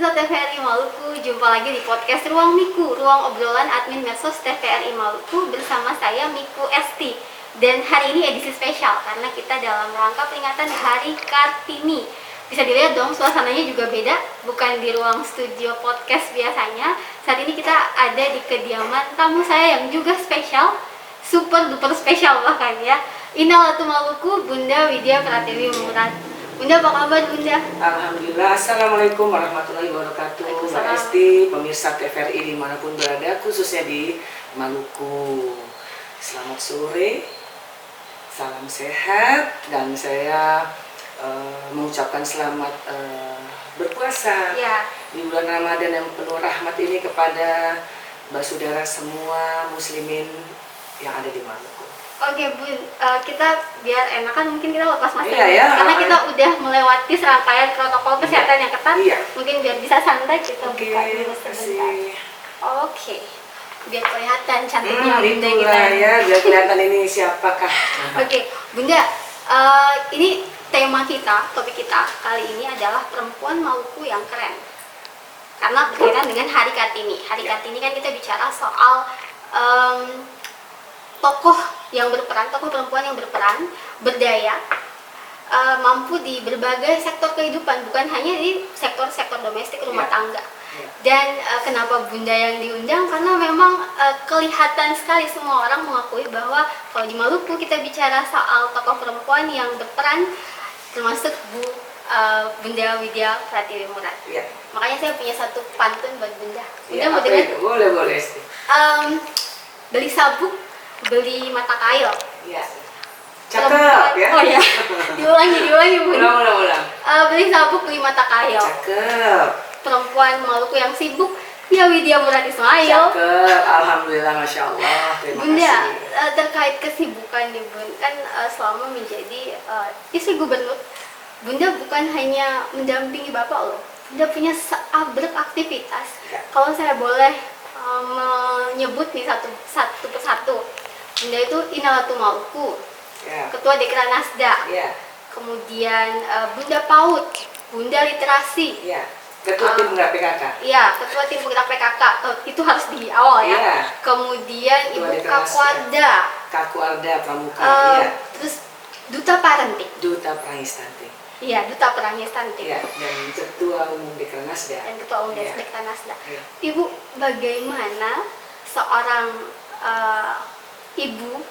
Pemirsa TVRI Maluku, jumpa lagi di podcast Ruang Miku, ruang obrolan admin medsos TVRI Maluku bersama saya Miku Esti. Dan hari ini edisi spesial karena kita dalam rangka peringatan Hari Kartini. Bisa dilihat dong suasananya juga beda, bukan di ruang studio podcast biasanya. Saat ini kita ada di kediaman tamu saya yang juga spesial, super duper spesial bahkan ya. Innalatu Maluku, Bunda Widya Pratiwi Murad. Bunda, apa kabar Bunda? Alhamdulillah. Assalamualaikum warahmatullahi wabarakatuh. Mbak Esti, pemirsa TVRI dimanapun berada, khususnya di Maluku. Selamat sore, salam sehat, dan saya mengucapkan selamat berpuasa di bulan Ramadan yang penuh rahmat ini kepada saudara semua muslimin yang ada di Maluku. Oke Bun, kita biar enakan mungkin kita lepas masker karena ya. kita udah melewati serangkaian protokol kesehatan yang ketat. Mungkin biar bisa santai kita buka dulu sebentar. Oke, biar kelihatan cantiknya Bunda kita ya, biar kelihatan ini siapakah. Oke, Bunda, ini tema kita, topik kita kali ini adalah perempuan Maluku yang keren. Karena berkaitan dengan Hari Kartini. Hari Kartini kan kita bicara soal tokoh yang berperan, tokoh perempuan yang berperan, berdaya, mampu di berbagai sektor kehidupan, bukan hanya di sektor-sektor domestik rumah tangga. Dan kenapa Bunda yang diundang? Karena memang kelihatan sekali semua orang mengakui bahwa kalau di Maluku kita bicara soal tokoh perempuan yang berperan, termasuk Bunda Widya Pratiwi Murad. Makanya saya punya satu pantun buat Bunda. Bunda mau dengar? Boleh. Beli sabuk, beli mata kail. Cakep ya. Oh ya. Diulangi Bun. Ulang. Beli sabuk, beli mata kail. Cakep. Perempuan Maluku yang sibuk, ya Widya Murad Ismail. Cakep. Alhamdulillah, masya Allah. Bunda, terkait kesibukan nih Bun, kan selama menjadi istri gubernur, Bunda bukan hanya mendampingi Bapak loh. Bunda punya seabrek aktivitas. Kalau saya boleh menyebut nih satu persatu. Bunda itu Innalatu Maluku, Ketua Dekra Nasda, kemudian Bunda PAUD, Bunda Literasi, Ketua Tim Penggerak PKK. Iya, Ketua Tim Penggerak PKK. Itu harus di awal ya. Kemudian Ibu Kakuarda Pramuka. Terus Duta Parenting. Duta Perangis Stunting. Iya, Duta Perangis Stunting. Dan Ketua Umum Dekra Nasda. Dekra Nasda. Ibu, bagaimana seorang ibu,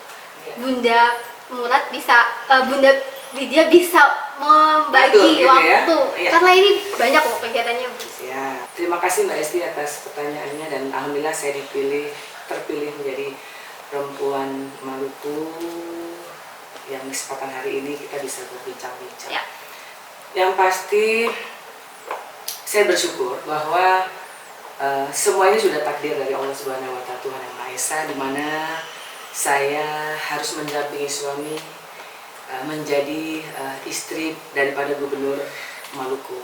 Bunda Murad bisa, Bunda Widya bisa membagi waktu karena ini banyak loh kegiatannya Bu. Terima kasih Mbak Esti atas pertanyaannya, dan alhamdulillah saya terpilih menjadi perempuan Maluku yang kesempatan hari ini kita bisa berbincang-bincang. Yang pasti saya bersyukur bahwa semua ini sudah takdir dari Allah Subhanahu Wa Taala, Tuhan Yang Maha Esa, di mana saya harus mendampingi suami menjadi istri daripada Gubernur Maluku.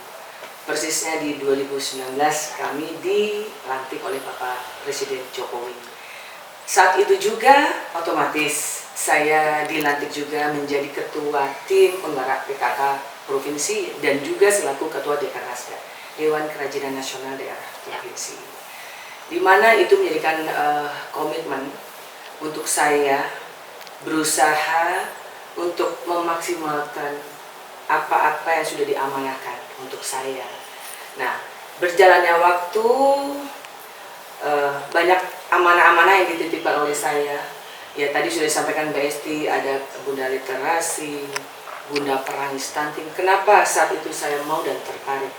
Persisnya di 2019 kami dilantik oleh Bapak Presiden Jokowi. Saat itu juga otomatis saya dilantik juga menjadi Ketua Tim Penggerak PKK Provinsi dan juga selaku Ketua Dekra Nasda, Dewan Kerajinan Nasional Daerah Provinsi. Di mana itu menjadikan komitmen untuk saya berusaha untuk memaksimalkan apa-apa yang sudah diamanahkan untuk saya. Nah, berjalannya waktu, banyak amanah-amanah yang dititipkan oleh saya. Ya, tadi sudah disampaikan Mbak Esti, ada Bunda Literasi, Bunda Perangis Stunting. Kenapa saat itu saya mau dan tertarik?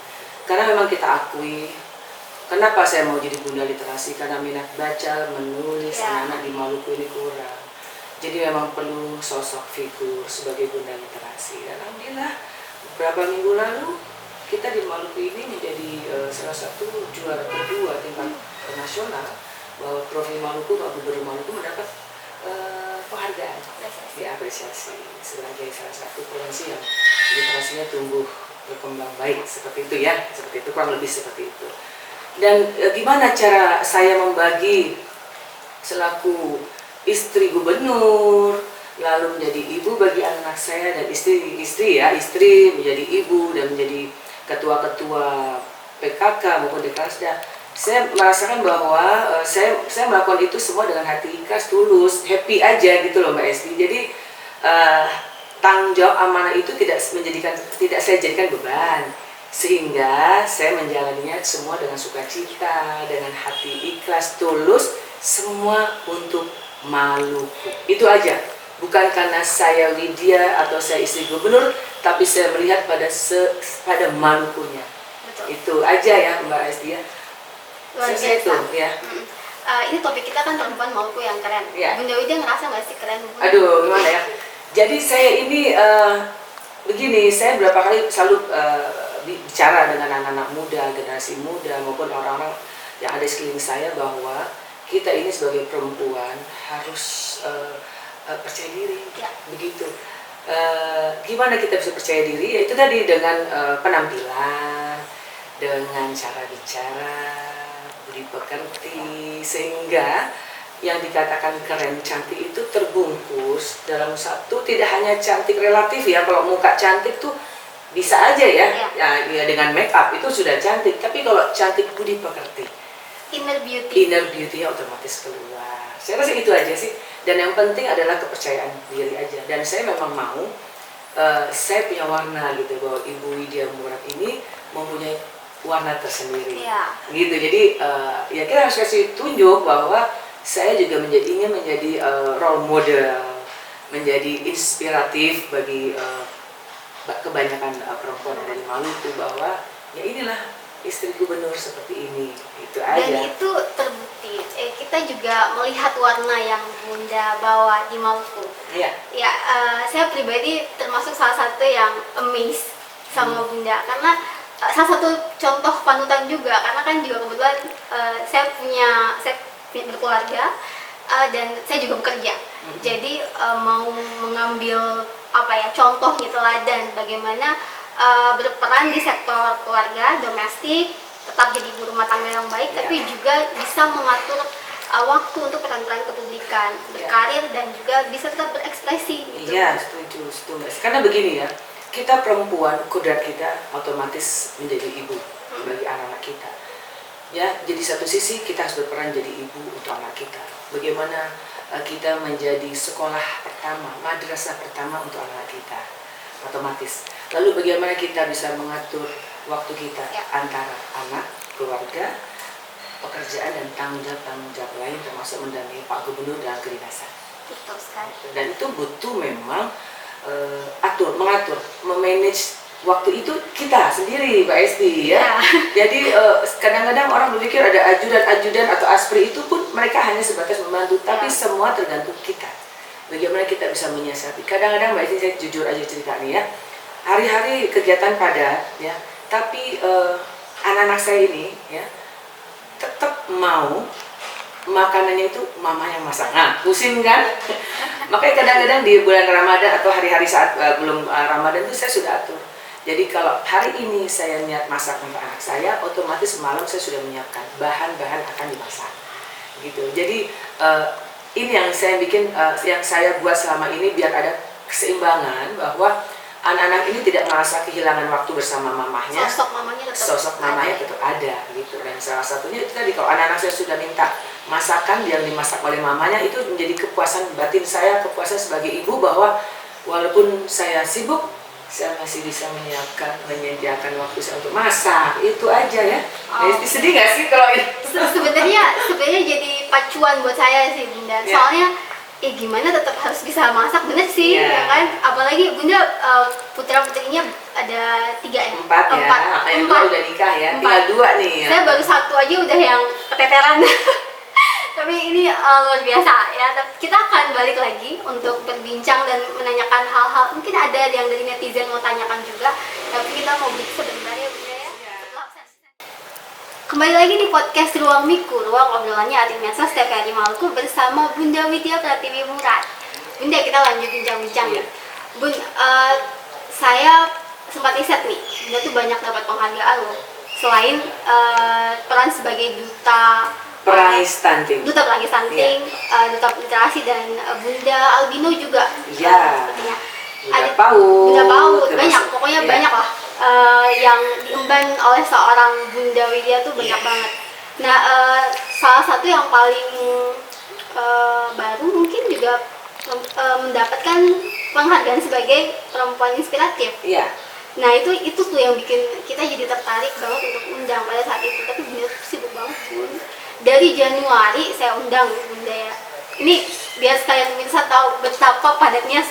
Karena memang kita akui, kenapa saya mau jadi Bunda Literasi? Karena minat baca, menulis, anak-anak di Maluku ini kurang. Jadi memang perlu sosok figur sebagai Bunda Literasi. Dan alhamdulillah beberapa minggu lalu kita di Maluku ini menjadi salah satu juara kedua tingkat nasional, bahwa Provinsi Maluku atau Gubernur Maluku mendapat penghargaan, diapresiasi sebagai salah satu provinsi yang literasinya tumbuh berkembang baik, seperti itu ya, seperti itu, kurang lebih seperti itu. Dan gimana cara saya membagi selaku istri gubernur, lalu menjadi ibu bagi anak saya, dan istri menjadi ibu dan menjadi ketua-ketua PKK maupun Deklasda, saya merasakan bahwa saya melakukan itu semua dengan hati ikhlas, tulus, happy aja gitu loh Mbak Esti. Jadi tanggung jawab amanah itu tidak saya jadikan beban, sehingga saya menjalaninya semua dengan sukacita, dengan hati ikhlas, tulus, semua untuk Maluku. Itu aja. Bukan karena saya Widya atau saya istri gubernur, tapi saya melihat pada Malukunya. Betul. Itu aja ya Mbak Esti ya. Luar Selesai biasa. itu, ya. Ini topik kita kan perempuan Maluku yang keren. Ya. Bunda Widya ngerasa nggak sih keren? Bunda? Aduh, gimana ya? Jadi saya ini begini, saya berapa kali selalu bicara dengan anak-anak muda, generasi muda maupun orang-orang yang ada di sekeliling saya bahwa kita ini sebagai perempuan harus percaya diri, Ya. begitu. Gimana kita bisa percaya diri? Yaitu tadi dengan penampilan, dengan cara bicara, budi pekerti, sehingga yang dikatakan keren, cantik itu terbungkus dalam satu, tidak hanya cantik relatif ya. Kalau muka cantik tuh bisa aja ya, ya dengan make up itu sudah cantik. Tapi kalau cantik budi pekerti, inner beauty-nya otomatis keluar. Saya rasa itu aja sih. Dan yang penting adalah kepercayaan diri aja. Dan saya memang mau, saya punya warna gitu, bahwa Ibu Widya Murad ini mempunyai warna tersendiri. Ya. Gitu. Jadi ya kita harus kasih tunjuk bahwa saya juga ingin menjadi role model, menjadi inspiratif bagi kebanyakan perempuan yang dari Maluku, bahwa ya inilah istri gubernur seperti ini. Itu aja. Dan itu terbukti. Kita juga melihat warna yang Bunda bawa di Maluku. Iya. Ya, saya pribadi termasuk salah satu yang amazed sama Bunda, karena salah satu contoh panutan juga, karena kan juga kebetulan saya berkeluarga dan saya juga bekerja. Jadi mau mengambil contoh gitu teladan bagaimana berperan di sektor keluarga, domestik, tetap jadi ibu rumah tangga yang baik, tapi juga bisa mengatur waktu untuk peran-peran kepublikan, berkarir, dan juga bisa tetap berekspresi gitu. Iya, setuju. Karena begini ya, kita perempuan, kodrat kita otomatis menjadi ibu bagi anak-anak kita. Ya, jadi satu sisi kita harus berperan jadi ibu untuk anak kita. Bagaimana kita menjadi sekolah pertama, madrasah pertama untuk anak kita, otomatis. Lalu bagaimana kita bisa mengatur waktu kita antara anak, keluarga, pekerjaan, dan tanggung jawab lain, termasuk mendampingi Pak Gubernur dalam kedinasan. Betul sekali. Dan itu butuh memang mengatur, memanage waktu itu kita sendiri, Mbak Esti ya. Jadi kadang-kadang orang berpikir ada ajudan atau aspri, itu pun mereka hanya sebatas membantu, tapi semua tergantung kita. Bagaimana kita bisa menyiasati. Kadang-kadang Mbak Esti, saya jujur aja cerita nih ya, hari-hari kegiatan padat ya, tapi anak-anak saya ini ya tetap mau makanannya itu mama yang masak. Nah, pusing kan? Makanya kadang-kadang di bulan Ramadan atau hari-hari saat belum Ramadan itu saya sudah atur. Jadi kalau hari ini saya niat masak untuk anak saya, otomatis malam saya sudah menyiapkan bahan-bahan akan dimasak. Gitu. Jadi ini yang saya bikin, yang saya buat selama ini biar ada keseimbangan, bahwa anak-anak ini tidak merasa kehilangan waktu bersama mamahnya. Sosok mamanya tetap ada gitu. Dan salah satunya itu tadi, kalau anak-anak saya sudah minta masakan yang dimasak oleh mamanya, itu menjadi kepuasan batin saya, kepuasan sebagai ibu, bahwa walaupun saya sibuk, saya masih bisa menyediakan waktu saya untuk masak. Itu aja ya. Sedih gak sih kalau ini? Sebenarnya jadi pacuan buat saya sih Bunda. Soalnya gimana tetap harus bisa masak, bener sih ya kan. Apalagi Bunda putra-putrinya ada 3 ya? 4 ya. Yang 2 udah nikah ya. Tinggal 2 nih ya. Saya baru 1 aja udah yang keteteran. Tapi ini luar biasa ya. Kita akan balik lagi untuk berbincang dan menanyakan hal-hal. Mungkin ada yang dari netizen mau tanyakan juga. Tapi kita mau break sebentar ya Bunda ya. Kembali lagi di podcast Ruang Miku, ruang obrolannya Admin Medsos TVRI Maluku bersama Bunda Widya Pratiwi Murad. Bunda, kita lanjut bincang-bincang nih. Bun, saya sempat riset nih, Bunda tuh banyak dapat penghargaan loh. Selain peran sebagai duta perangi stunting, duta literasi, dan Bunda Albino juga. Iya. Sepertinya. Bunda PAUD, banyak, pokoknya banyak lah. yang diemban oleh seorang Bunda Widya tuh banyak banget. Nah, salah satu yang paling baru mungkin juga mendapatkan penghargaan sebagai perempuan inspiratif. Iya. Nah itu tuh yang bikin kita jadi tertarik banget untuk undang pada saat itu. Tapi Bunda tuh sibuk banget Bun. Dari Januari saya undang Bunda ya. Ini biar sekalian pemirsa tahu betapa padatnya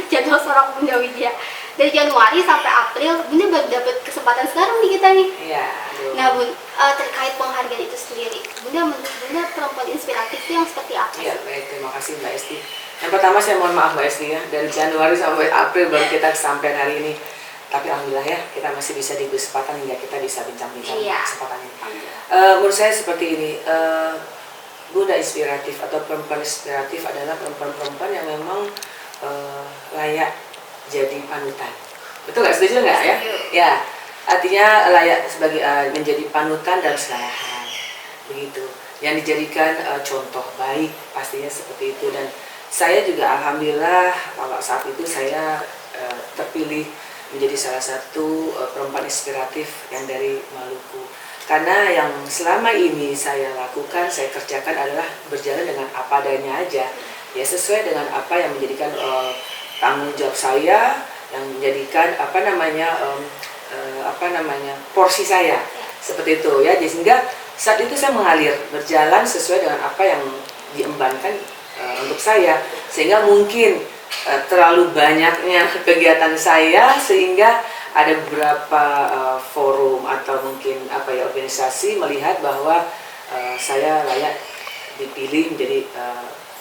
jadwal seorang Bunda Widya. Dari Januari sampai April Bunda baru dapat kesempatan sekarang nih kita nih. Iya. Nah Bun, terkait penghargaan itu sendiri, Bunda menurut Bunda perempuan inspiratif itu yang seperti apa sih? Iya, baik, terima kasih Mbak Esti. Yang pertama saya mohon maaf Mbak Esti ya, dari Januari sampai April baru kita sampai hari ini. Tapi alhamdulillah ya, kita masih bisa diberi kesempatan hingga kita bisa bincang-bincang kesempatan ini. Menurut saya seperti ini, Bunda inspiratif atau perempuan inspiratif adalah perempuan-perempuan yang memang layak jadi panutan. Betul nggak? Setuju nggak ya? Ya, artinya layak sebagai menjadi panutan dalam segala hal. Begitu. Yang dijadikan contoh baik pastinya seperti itu. Dan saya juga alhamdulillah kalau saat itu saya terpilih menjadi salah satu perempuan inspiratif yang dari Maluku. Karena yang selama ini saya lakukan, saya kerjakan adalah berjalan dengan apa adanya aja. Ya sesuai dengan apa yang menjadikan tanggung jawab saya, yang menjadikan porsi saya. Seperti itu ya. Jadi sehingga saat itu saya mengalir, berjalan sesuai dengan apa yang diembankan untuk saya. Sehingga mungkin terlalu banyaknya kegiatan saya sehingga ada beberapa forum atau mungkin organisasi melihat bahwa saya layak dipilih menjadi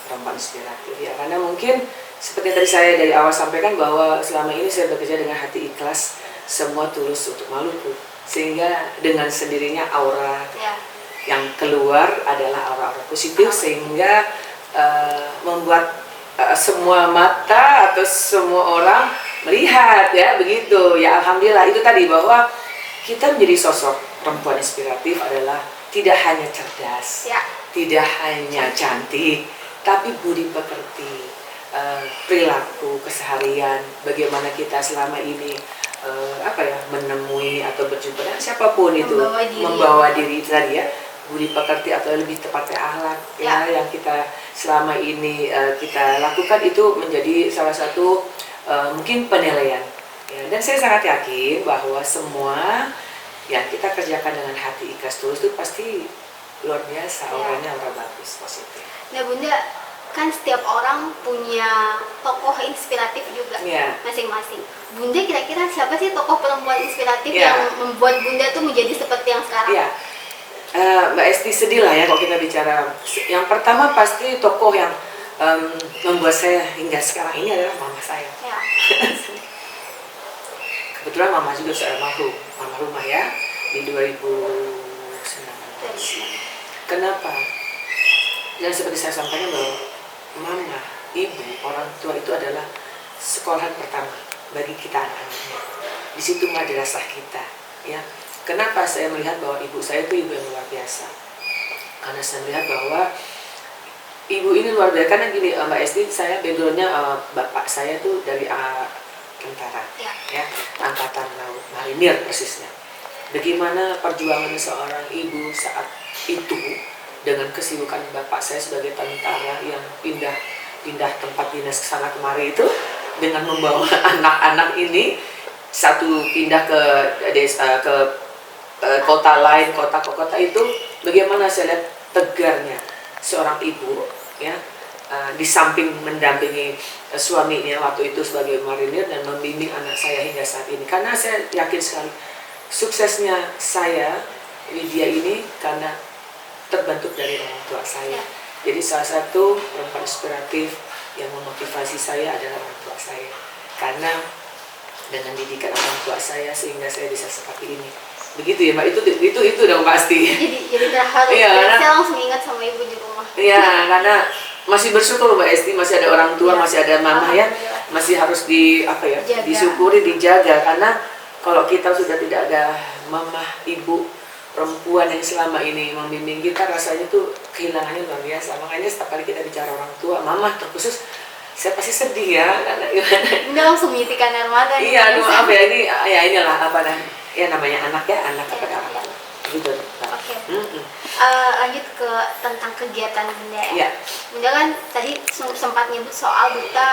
perempuan inspiratif ya, karena mungkin seperti yang tadi saya dari awal sampaikan bahwa selama ini saya bekerja dengan hati ikhlas, semua tulus untuk Maluku, sehingga dengan sendirinya aura yang keluar adalah aura-aura positif sehingga membuat semua mata atau semua orang melihat ya, begitu ya. Alhamdulillah itu tadi bahwa kita menjadi sosok perempuan inspiratif adalah tidak hanya cerdas, tidak hanya cantik, tapi budi pekerti, perilaku keseharian, bagaimana kita selama ini menemui atau berjumpa dengan siapapun itu, membawa diri tadi ya, budi pekerti atau lebih tepatnya akhlak ya, yang kita selama ini kita lakukan itu menjadi salah satu mungkin penilaian ya. Dan saya sangat yakin bahwa semua yang kita kerjakan dengan hati ikhlas tulus itu pasti luar biasa, auranya aura bagus, positif. Nah Bunda, kan setiap orang punya tokoh inspiratif juga masing-masing. Bunda kira-kira siapa sih tokoh perempuan inspiratif yang membuat Bunda tuh menjadi seperti yang sekarang? Mbak Esti sedih lah ya kalau kita bicara. Yang pertama pasti tokoh yang membuat saya hingga sekarang ini adalah mama saya. Kebetulan mama juga seorang almarhumah ya, di 2019. Kenapa? Dan seperti saya sampaikan bahwa mama, ibu, orang tua itu adalah sekolahan pertama bagi kita anak-anaknya. Di situ madrasah kita ya. Kenapa saya melihat bahwa ibu saya itu ibu yang luar biasa? Karena saya melihat bahwa ibu ini luar biasa. Karena gini Mbak Esti, saya backgroundnya bapak saya tuh dari tentara ya, angkatan laut, marinir persisnya. Bagaimana perjuangan seorang ibu saat itu dengan kesibukan bapak saya sebagai tentara yang pindah tempat dinas ke sana kemari itu, dengan membawa anak-anak ini satu pindah ke desa, ke kota lain, kota ke kota itu, bagaimana saya lihat tegarnya seorang ibu ya, di samping mendampingi suaminya waktu itu sebagai marinir dan membimbing anak saya hingga saat ini. Karena saya yakin sekali suksesnya saya Widya ini karena terbentuk dari orang tua saya. Jadi salah satu perempuan inspiratif yang memotivasi saya adalah orang tua saya. Karena dengan didikan orang tua saya sehingga saya bisa seperti ini. Begitu ya Mbak, itu dong pasti. Jadi terharu. Saya langsung ingat sama ibu di rumah. Iya, karena masih bersyukur Mbak Esti, masih ada orang tua, masih ada mama ya, masih harus disyukuri, dijaga. Karena kalau kita sudah tidak ada mama, ibu, perempuan yang selama ini membimbing kita, rasanya tuh kehilangannya luar biasa. Makanya setiap kali kita bicara orang tua, mama terkhusus, saya pasti sedih ya, karena gimana? Bunda langsung menitikan air mata nih. Iya, aduh maaf ya, ini ya inilah apa ya namanya anak ya, anak Ya, kepada ya. anak gitu. Pak. Oke. Mm-mm. Lanjut ke tentang kegiatan Bunda ya. Iya. Bunda kan tadi sempat nyebut soal duta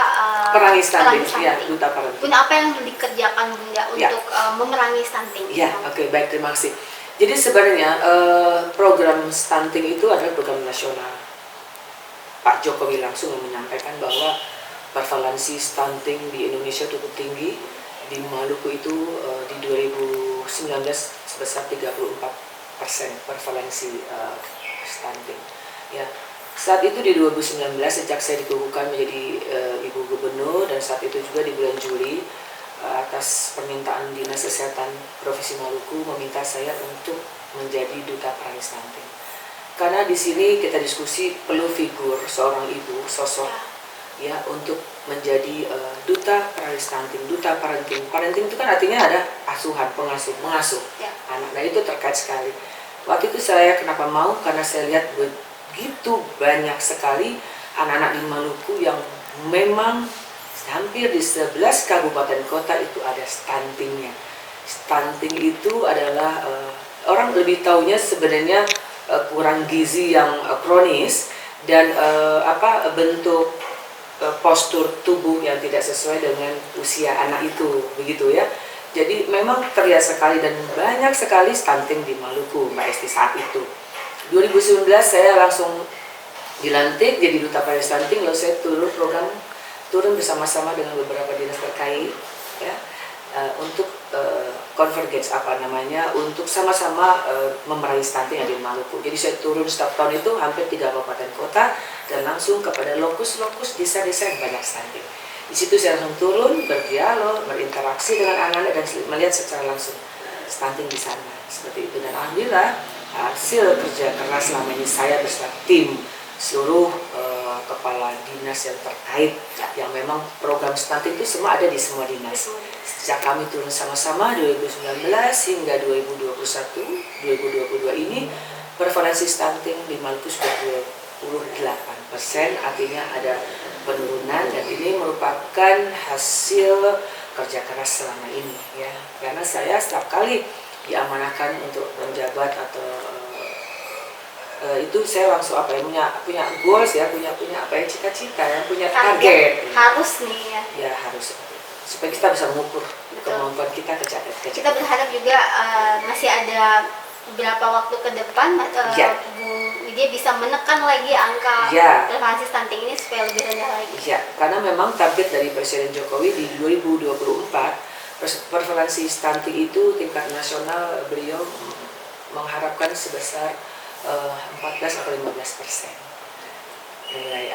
Perangi stunting, ya, stunting. duta parenting. Bunda, apa yang dikerjakan Bunda Ya. untuk memerangi stunting? Ya, oke, baik, terima kasih. Jadi sebenarnya program stunting itu adalah program nasional. Pak Jokowi langsung menyampaikan bahwa prevalensi stunting di Indonesia cukup tinggi. Di Maluku itu di 2019 sebesar 34% prevalensi stunting. Ya, saat itu di 2019 sejak saya dikukuhkan menjadi ibu gubernur, dan saat itu juga di bulan Juli atas permintaan Dinas Kesehatan Provinsi Maluku meminta saya untuk menjadi duta perangi stunting. Karena di sini kita diskusi perlu figur seorang ibu, sosok ya untuk menjadi duta perangi stunting, duta parenting. Parenting itu kan artinya ada asuhan, pengasuh, mengasuh anak. Nah itu terkait sekali. Waktu itu saya kenapa mau? Karena saya lihat begitu banyak sekali anak-anak di Maluku yang memang hampir di 11 kabupaten kota itu ada stuntingnya. Stunting itu adalah orang lebih taunya sebenarnya kurang gizi yang kronis dan bentuk postur tubuh yang tidak sesuai dengan usia anak itu, begitu ya. Jadi memang terlihat sekali dan banyak sekali stunting di Maluku, Mbak Esti saat itu. 2019 saya langsung dilantik jadi duta perangi stunting, lalu saya turun bersama-sama dengan beberapa dinas terkait ya untuk convergence untuk sama-sama memerangi stunting yang di Maluku. Jadi saya turun setiap tahun itu hampir 3 kabupaten kota dan langsung kepada lokus-lokus desa-desa yang banyak stunting. Di situ saya langsung turun, berdialog, berinteraksi dengan anak-anak dan melihat secara langsung stunting di sana seperti itu. Dan alhamdulillah hasil kerja keras selama ini saya beserta tim seluruh kepala dinas yang terkait yang memang program stunting itu semua ada di semua dinas. Sejak kami turun sama-sama 2019 hingga 2022 ini prevalensi stunting di Maluku sudah 28%, artinya ada penurunan dan ini merupakan hasil kerja keras selama ini ya. Karena saya setiap kali diamanahkan untuk menjabat atau itu saya langsung punya goals ya, punya cita-cita ya, punya target. Harus nih ya. Ya harus supaya kita bisa mengukur kemampuan kita kerja. Kita berharap juga masih ada beberapa waktu ke depan Bu Widya bisa menekan lagi angka prevalensi stunting ini supaya lebih rendah lagi. Ya, karena memang target dari Presiden Jokowi di 2024 prevalensi stunting itu tingkat nasional beliau mengharapkan sebesar 14 atau 15% nilai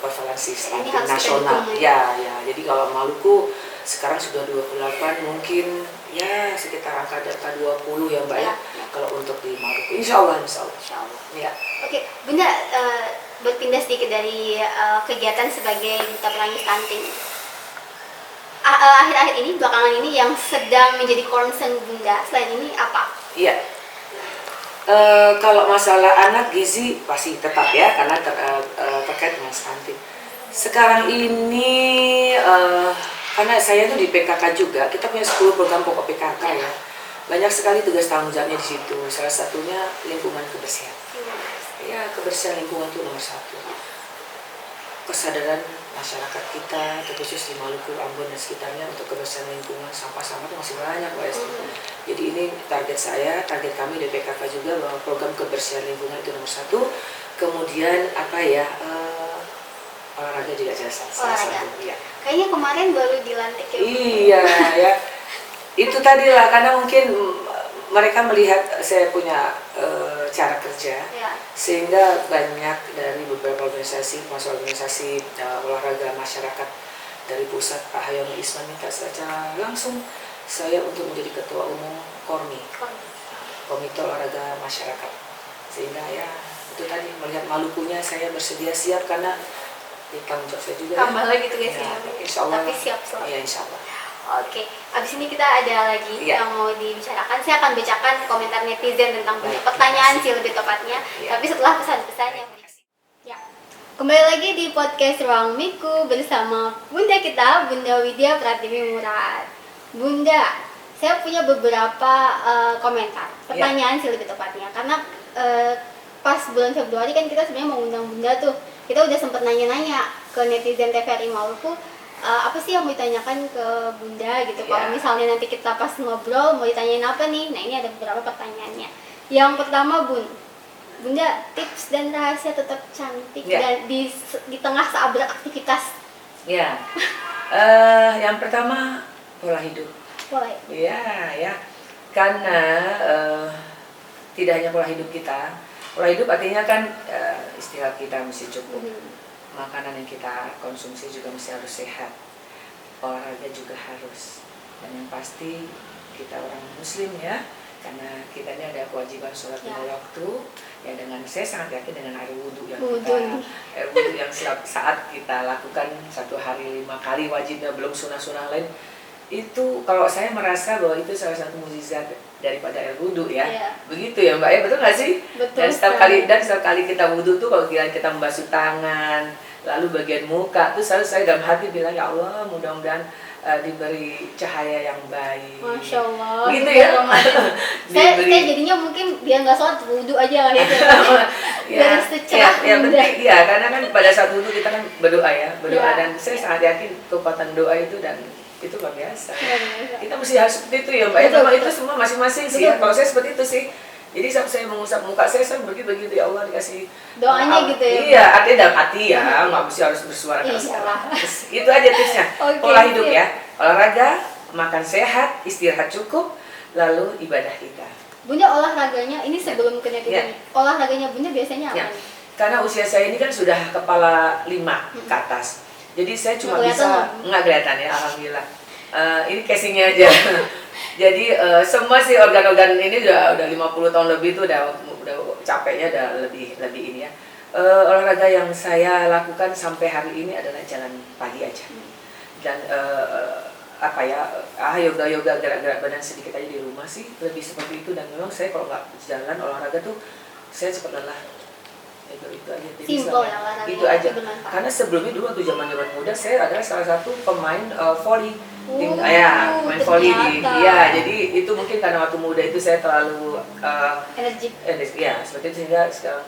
prevalensi stunting nasional. Ya, jadi kalau Maluku sekarang sudah 28, mungkin ya sekitar angka 20 ya Mbak ya. Kalau untuk di Maluku, Insya Allah. Ya. Oke, Bunda berpindah sedikit dari kegiatan sebagai duta perangi stunting. Akhir-akhir ini, belakangan ini yang sedang menjadi concern Bunda selain ini apa? Iya. Kalau masalah anak gizi pasti tetap ya, karena terkait dengan stunting. Sekarang ini karena saya tuh di PKK juga, kita punya 10 program pokok PKK ya. Banyak sekali tugas tanggung jawabnya di situ. Salah satunya lingkungan kebersihan. Ya, kebersihan lingkungan itu nomor 1. Kesadaran masyarakat kita, terkhusus di Maluku, Ambon dan sekitarnya untuk kebersihan lingkungan, sampah-sampah itu masih banyak Mbak Esti. Jadi ini target kami di PKK juga bahwa program kebersihan lingkungan itu nomor 1. Kemudian olahraga juga salah satu. Ya. Kayaknya kemarin baru dilantik ya. Iya ya. Itu tadi lah, karena mungkin mereka melihat saya punya cara kerja, sehingga banyak dari beberapa organisasi, termasuk organisasi olahraga masyarakat dari pusat, Pak Hayono Isman minta secara langsung saya untuk menjadi ketua umum KORMI, Komite Olahraga Masyarakat. Sehingga ya itu tadi melihat Malukunya saya bersedia siap karena tanggung jawab saya juga. Tambah lagi tugas ya. Insya Allah. Tapi siap selalu. Ya Insya Allah. Oke, abis ini kita ada lagi yang mau dibicarakan. Saya akan bacakan komentar netizen tentang pertanyaan sih lebih tepatnya. Tapi setelah pesan-pesan yang berikut. Ya, Kembali lagi di podcast Ruang Miku bersama Bunda kita, Bunda Widya Pratiwi Murad. Bunda, saya punya beberapa komentar, pertanyaan sih lebih tepatnya, karena pas bulan Februari kan kita sebenarnya mau undang Bunda tuh. Kita udah sempet nanya-nanya ke netizen TVRI Maluku, apa sih yang mau ditanyakan ke Bunda gitu. Kalau misalnya nanti kita pas ngobrol mau ditanyain apa nih? Nah, ini ada beberapa pertanyaannya. Yang pertama, Bunda, tips dan rahasia tetap cantik dan di tengah seabrak aktivitas. Ya, yang pertama pola hidup. Ya, karena tidak hanya pola hidup kita. Pola hidup artinya kan istirahat kita mesti cukup, makanan yang kita konsumsi juga mesti harus sehat, olahraga juga harus, dan yang pasti kita orang Muslim ya. Karena kita ini ada kewajiban sholat lima waktu, ya dengan saya sangat yakin dengan air wudhu yang air wudhu yang setiap saat kita lakukan 1 hari 5 kali wajibnya, belum sunah-sunah lain. Itu kalau saya merasa bahwa itu salah satu mukjizat daripada air wudhu ya. Begitu ya Mbak ya, betul nggak sih? Betul. Dan setiap kali kita wudhu tuh kalau kita membasuh tangan, lalu bagian muka tuh selalu saya dalam hati bilang, ya Allah mudah-mudahan diberi cahaya yang baik. Masya Allah. Gitu ya. saya jadinya mungkin biar nggak sholat wudhu aja ya. Ya, penting ya, karena kan pada saat wudhu kita kan berdoa dan saya sangat yakin kekuatan doa itu dan itu luar biasa. Kita mesti harus seperti itu ya Mbak. Memang itu semua masing-masing sih ya. Kalau saya seperti itu sih. Jadi saat saya mengusap muka saya begitu ya Allah dikasih doanya gitu ya. Iya, artinya dalam hati ya, nggak mesti harus bersuara keras. Itu aja tipsnya. Pola hidup ya, olahraga, makan sehat, istirahat cukup, lalu ibadah kita. Bunda olahraganya ini sebelum ke netizen, olahraganya Bunda biasanya apa? Karena usia saya ini kan sudah kepala 5 ke atas. Jadi saya cuma bisa nggak kelihatan ya, alhamdulillah. Ini casingnya aja. Jadi semua sih organ-organ ini udah 50 tahun lebih tuh udah capeknya udah lebih ini ya. Olahraga yang saya lakukan sampai hari ini adalah jalan pagi aja. Dan yoga gerak-gerak badan sedikit aja di rumah sih, lebih seperti itu. Dan memang saya kalau nggak jalan olahraga tuh saya cepat lelah. Itu aja. Simple ya olahraga. Itu aja. Karena sebelumnya dulu waktu zaman muda saya adalah salah satu pemain volley. Main volley jadi itu mungkin karena waktu muda itu saya terlalu energik ya, seperti itu, sehingga sekarang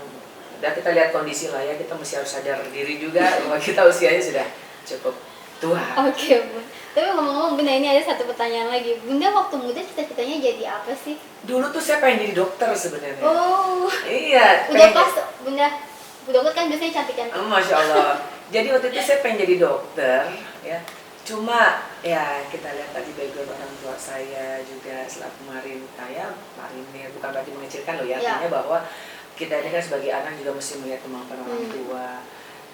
udah kita lihat kondisi lah ya, kita mesti harus sadar diri juga bahwa kita usianya sudah cukup tua. Oke, Bu. Tapi ngomong-ngomong Bunda, ini ada satu pertanyaan lagi. Bunda waktu muda cita-citanya jadi apa sih? Dulu tuh saya pengen jadi dokter sebenarnya. Oh. Iya. Udah pas Bunda. Bu dokter kan biasanya cantik-cantik. Masya Allah. Jadi waktu itu saya pengen jadi dokter ya. Cuma ya kita lihat tadi background orang tua saya juga setelah kemarin marinir, bukan berarti mengecilkan loh ya, artinya bahwa kita ini kan sebagai anak juga mesti melihat kemampuan orang tua.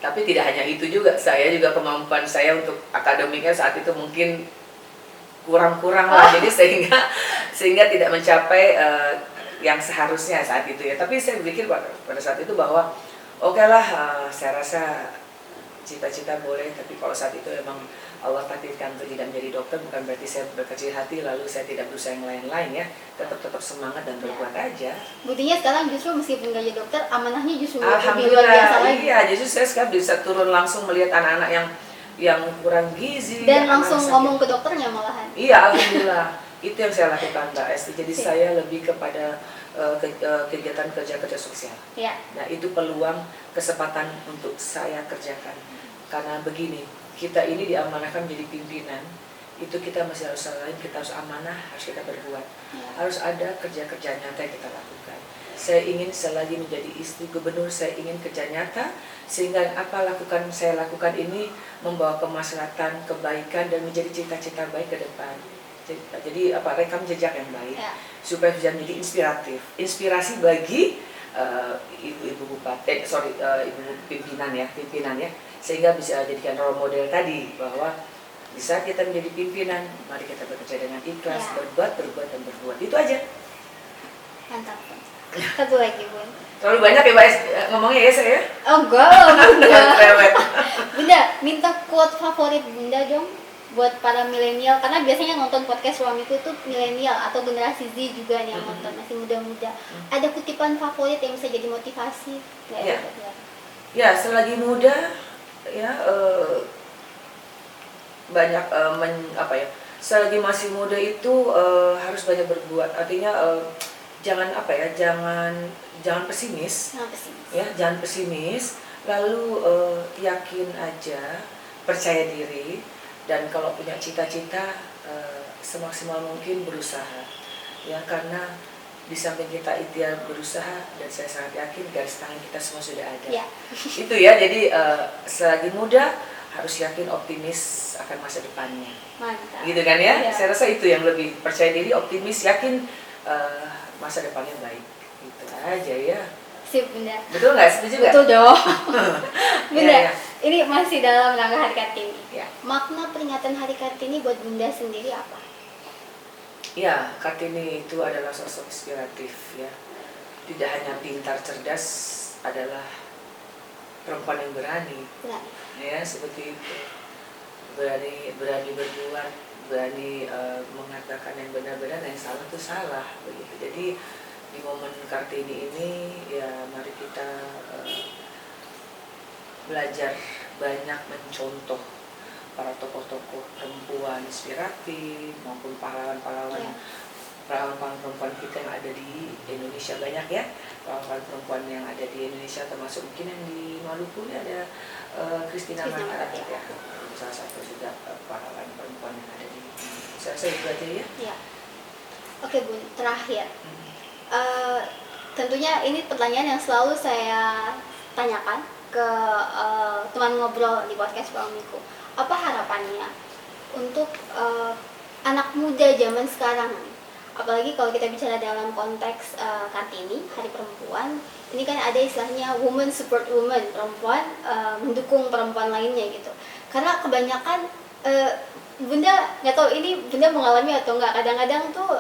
Tapi tidak hanya itu juga, saya juga kemampuan saya untuk akademiknya saat itu mungkin kurang lah, jadi sehingga tidak mencapai yang seharusnya saat itu ya. Tapi saya berpikir pada saat itu bahwa oke lah, saya rasa cita-cita boleh, tapi kalau saat itu emang Allah takdirkan untuk tidak menjadi dokter, bukan berarti saya berkecil hati lalu saya tidak berusaha yang lain-lain ya. Tetap semangat dan berbuat aja. Buktinya sekarang justru meskipun nggak jadi dokter, amanahnya justru lebih luar biasa lagi. Iya, justru saya sekarang bisa turun langsung melihat anak-anak yang kurang gizi dan langsung ngomong ke dokternya malahan. Iya, alhamdulillah. Itu yang saya lakukan Mbak Esti. Jadi saya lebih kepada kegiatan kerja sosial. Nah, itu peluang kesempatan untuk saya kerjakan. Karena begini, kita ini diamanahkan menjadi pimpinan, itu kita masih harus lain, kita harus amanah, harus kita berbuat, harus ada kerja nyata yang kita lakukan. Saya ingin selagi menjadi istri gubernur, saya ingin kerja nyata, sehingga saya lakukan ini membawa kemaslahatan, kebaikan, dan menjadi cita-cita baik ke depan. Jadi rekam jejak yang baik, supaya bisa menjadi inspirasi bagi ibu pimpinan ya, sehingga bisa jadikan role model tadi bahwa bisa kita menjadi pimpinan, mari kita bekerja dengan ikhlas, berbuat dan berbuat. Itu aja. Mantap. Satu lagi Bun. Terlalu banyak ya Mbak ngomongnya ya saya? Oh enggak, Bunda. Bunda, minta quote favorit Bunda dong buat para milenial, karena biasanya nonton podcast suamiku tuh milenial atau generasi Z juga nih yang nonton, masih muda-muda. Ada kutipan favorit yang bisa jadi motivasi? Ya, selagi muda ya banyak apa ya? Selagi masih muda itu harus banyak berbuat. Artinya jangan apa ya? Jangan pesimis. Kenapa sih? Ya, jangan pesimis. Lalu yakin aja, percaya diri, dan kalau punya cita-cita semaksimal mungkin berusaha. Ya, karena di samping kita ikhtiar berusaha, dan saya sangat yakin garis tangan kita semua sudah ada. Ya. Itu ya, jadi selagi muda harus yakin, optimis akan masa depannya. Mantap. Gitu kan ya? Ya. Saya rasa itu yang lebih percaya diri, optimis, yakin masa depannya baik. Itu aja ya. Sip, Bunda. Betul nggak? Setuju nggak? Betul dong. Bunda, Ya, ya. ini masih dalam rangka Hari Kartini. Ya. Makna peringatan Hari Kartini buat Bunda sendiri apa? Ya, Kartini itu adalah sosok inspiratif ya. Tidak hanya pintar, cerdas, adalah perempuan yang berani. Berani. Ya, seperti itu. Berani berbuat, berani mengatakan yang benar-benar, yang salah itu salah begitu. Jadi di momen Kartini ini ya mari kita belajar banyak mencontoh para tokoh-tokoh perempuan inspiratif maupun pahlawan-pahlawan perempuan kita yang ada di Indonesia. Banyak ya pahlawan perempuan yang ada di Indonesia, termasuk mungkin yang di Maluku ini ada Christina Mata ya, salah satu juga pahlawan perempuan yang ada di Indonesia. Saya rasa itu aja ya. Ya. Oke Bun, terakhir. Tentunya ini pertanyaan yang selalu saya tanyakan ke teman ngobrol di podcast Bang Miku. Apa harapannya untuk anak muda zaman sekarang? Apalagi kalau kita bicara dalam konteks Kartini, Hari Perempuan, ini kan ada istilahnya woman support woman, perempuan mendukung perempuan lainnya gitu. Karena kebanyakan Bunda nggak tahu ini Bunda mengalami atau enggak, kadang-kadang tuh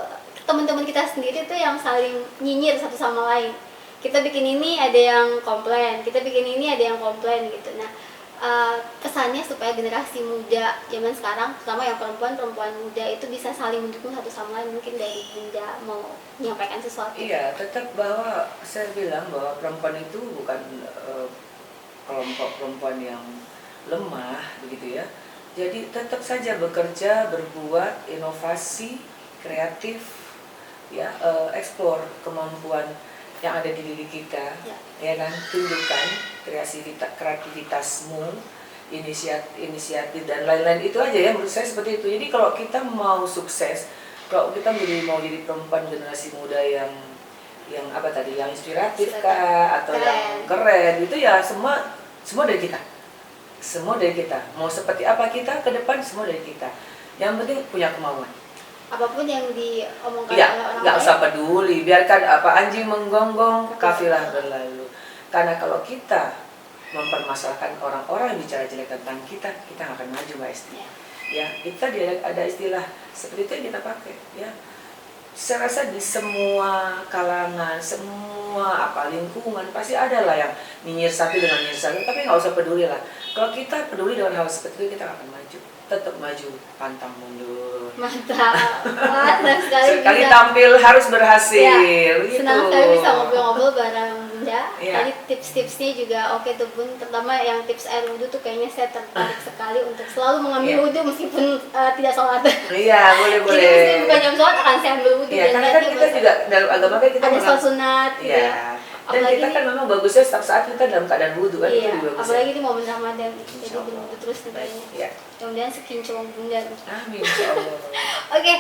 teman-teman kita sendiri tuh yang saling nyinyir satu sama lain. Kita bikin ini ada yang komplain, kita bikin ini ada yang komplain gitu. Nah, pesannya supaya generasi muda zaman sekarang, terutama yang perempuan muda itu bisa saling mendukung satu sama lain. Mungkin dari Bunda mau menyampaikan sesuatu. Iya, tetap bahwa saya bilang bahwa perempuan itu bukan kelompok perempuan yang lemah begitu ya. Jadi tetap saja bekerja, berbuat, inovasi, kreatif, ya, eksplor kemampuan yang ada di diri kita, ya kan, tunjukkan kreativitasmu, inisiatif dan lain-lain, itu aja ya menurut saya seperti itu. Jadi kalau kita mau sukses, kalau kita mau jadi perempuan generasi muda yang apa tadi, yang inspiratif kah atau yang keren, itu ya semua dari kita. Semua dari kita. Mau seperti apa kita ke depan, semua dari kita. Yang penting punya kemauan. Apapun yang diomongkan ya, oleh orang nggak lain, usah peduli, biarkan apa anjing menggonggong, kafilah berlalu. Karena kalau kita mempermasalahkan orang-orang yang bicara jelek tentang kita nggak akan maju, Mbak Esti. Ya, kita ada istilah seperti itu yang kita pakai. Ya, saya rasa di semua kalangan, semua lingkungan pasti ada lah yang nyinyir satu dengan nyinyir satu, tapi nggak usah peduli lah. Kalau kita peduli dengan hal seperti itu, kita nggak akan maju. Tetap maju, pantang mundur. Mantap, senang sekali Sekali bisa tampil harus berhasil. ya, gitu. senang sekali bisa ngobrol-ngobrol bareng Bunda. Ya. Tadi tips-tipsnya juga oke tuh Bun, terutama yang tips air wudhu tuh kayaknya saya tertarik sekali untuk selalu mengambil wudhu meskipun tidak sholat. Iya, boleh. Jadi mesti bukan jam sholat akan saya ambil wudhu. Iya, karena kan kita juga dalam agama kan kita ada sholat sunat gitu ya. Iya. Dan kita kan memang bagusnya setiap saat kita dalam keadaan wudhu kan, Iya, itu lebih bagus. apalagi di momen Ramadan, jadi Insya Allah. berwudhu terus tentunya. Iya. Mudah-mudahan sekinclong Bunda. Amin, insyaallah. Oke,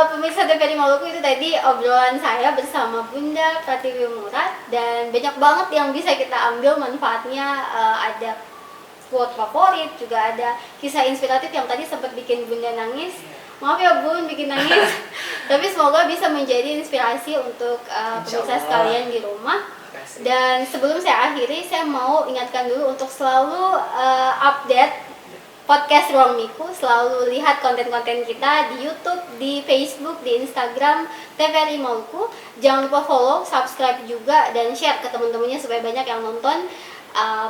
pemirsa TVRI Maluku, itu tadi obrolan saya bersama Bunda Pratiwi Murad, dan banyak banget yang bisa kita ambil manfaatnya. Ada quote favorit, juga ada kisah inspiratif yang tadi sempat bikin Bunda nangis. Maaf ya Bun, bikin nangis. Tapi semoga bisa menjadi inspirasi untuk pemirsa sekalian di rumah. Dan sebelum saya akhiri, saya mau ingatkan dulu untuk selalu update podcast Ruang Miku, selalu lihat konten-konten kita di YouTube, di Facebook, di Instagram TVRI Maluku. Jangan lupa follow, subscribe juga, dan share ke teman-temannya supaya banyak yang nonton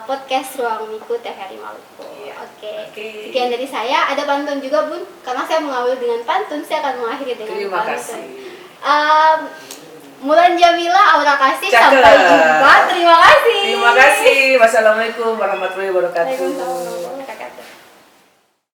podcast Ruang Miku TVRI Maluku. Oke. Sekian dari saya. Ada pantun juga Bun, karena saya mengawali dengan pantun, saya akan mengakhiri dengan Terima pantun. kasih. Mulan Jamila, Aura Kasih, Cakep. sampai jumpa. Terima kasih. Terima kasih. Wassalamualaikum warahmatullahi wabarakatuh. Waalaikumsalam.